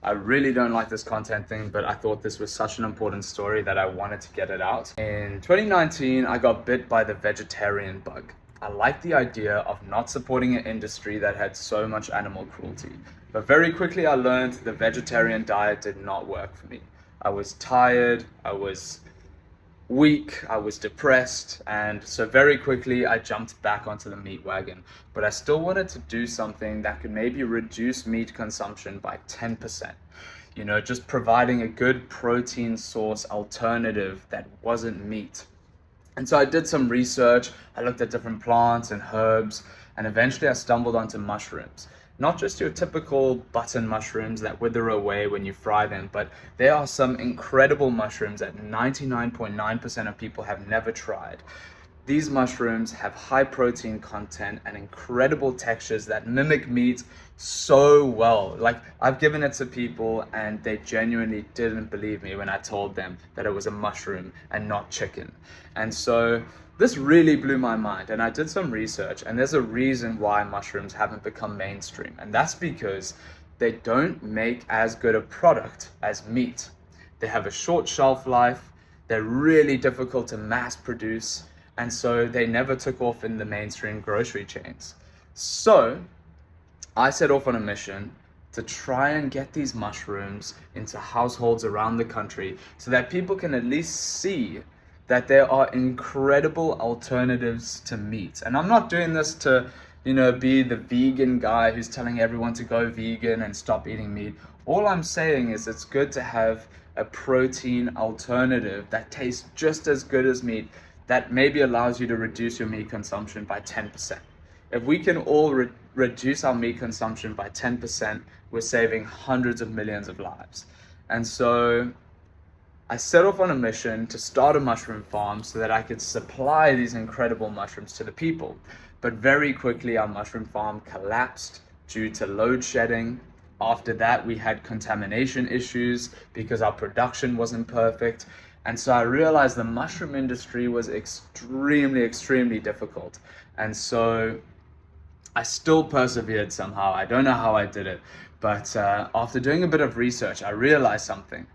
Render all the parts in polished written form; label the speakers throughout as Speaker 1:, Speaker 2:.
Speaker 1: I really don't like this content thing, but I thought this was such an important story that I wanted to get it out. In 2019, I got bit by the vegetarian bug. I liked the idea of not supporting an industry that had so much animal cruelty. But very quickly I learned the vegetarian diet did not work for me. I was tired, I was weak, I was depressed, and so very quickly I jumped back onto the meat wagon. But I still wanted to do something that could maybe reduce meat consumption by 10%. You know, just providing a good protein source alternative that wasn't meat. And so I did some research, I looked at different plants and herbs, and eventually I stumbled onto mushrooms. Not just your typical button mushrooms that wither away when you fry them, but there are some incredible mushrooms that 99.9% of people have never tried. These mushrooms have high protein content and incredible textures that mimic meat so well. Like, I've given it to people and they genuinely didn't believe me when I told them that it was a mushroom and not chicken. And so this really blew my mind, and I did some research, and there's a reason why mushrooms haven't become mainstream, and that's because they don't make as good a product as meat. They have a short shelf life, they're really difficult to mass produce, and so they never took off in the mainstream grocery chains. So I set off on a mission to try and get these mushrooms into households around the country so that people can at least see that there are incredible alternatives to meat. And I'm not doing this to, be the vegan guy who's telling everyone to go vegan and stop eating meat. All I'm saying is it's good to have a protein alternative that tastes just as good as meat, that maybe allows you to reduce your meat consumption by 10%. If we can all reduce our meat consumption by 10%, we're saving hundreds of millions of lives. And so I set off on a mission to start a mushroom farm so that I could supply these incredible mushrooms to the people. But very quickly, our mushroom farm collapsed due to load shedding. After that, we had contamination issues because our production wasn't perfect. And so I realized the mushroom industry was extremely difficult. And so I still persevered somehow. I don't know how I did it, but after doing a bit of research, I realized something.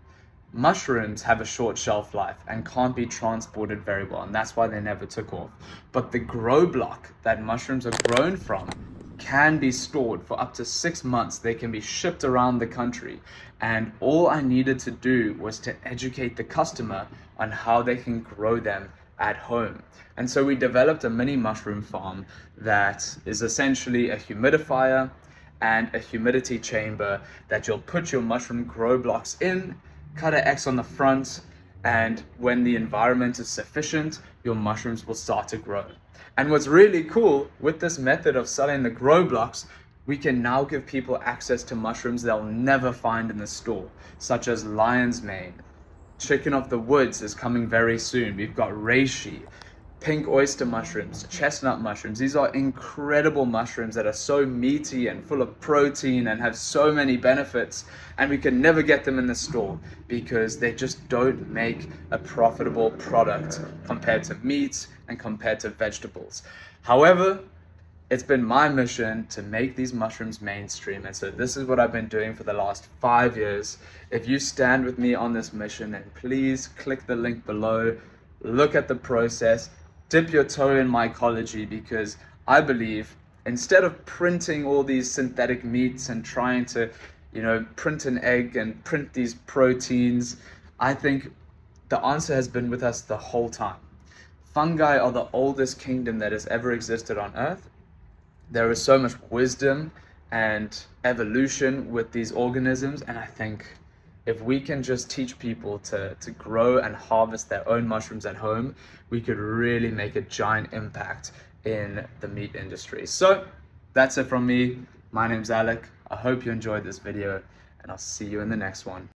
Speaker 1: Mushrooms have a short shelf life and can't be transported very well, and that's why they never took off. But the grow block that mushrooms are grown from can be stored for up to 6 months. They can be shipped around the country, and all I needed to do was to educate the customer on how they can grow them at home. And so we developed a mini mushroom farm that is essentially a humidifier and a humidity chamber that you'll put your mushroom grow blocks in, cut an X on the front, and when the environment is sufficient, your mushrooms will start to grow. And what's really cool with this method of selling the grow blocks, we can now give people access to mushrooms they'll never find in the store, such as lion's mane. Chicken of the woods is coming very soon. We've got reishi, pink oyster mushrooms, chestnut mushrooms. These are incredible mushrooms that are so meaty and full of protein and have so many benefits, and we can never get them in the store because they just don't make a profitable product compared to meat and compared to vegetables. However, it's been my mission to make these mushrooms mainstream, and so this is what I've been doing for the last 5 years. If you stand with me on this mission, then please click the link below, look at the process, dip your toe in mycology, because I believe instead of printing all these synthetic meats and trying to, print an egg and print these proteins, I think the answer has been with us the whole time. Fungi are the oldest kingdom that has ever existed on Earth. There is so much wisdom and evolution with these organisms, and I think if we can just teach people to grow and harvest their own mushrooms at home, we could really make a giant impact in the meat industry. So that's it from me. My name's Alec. I hope you enjoyed this video, and I'll see you in the next one.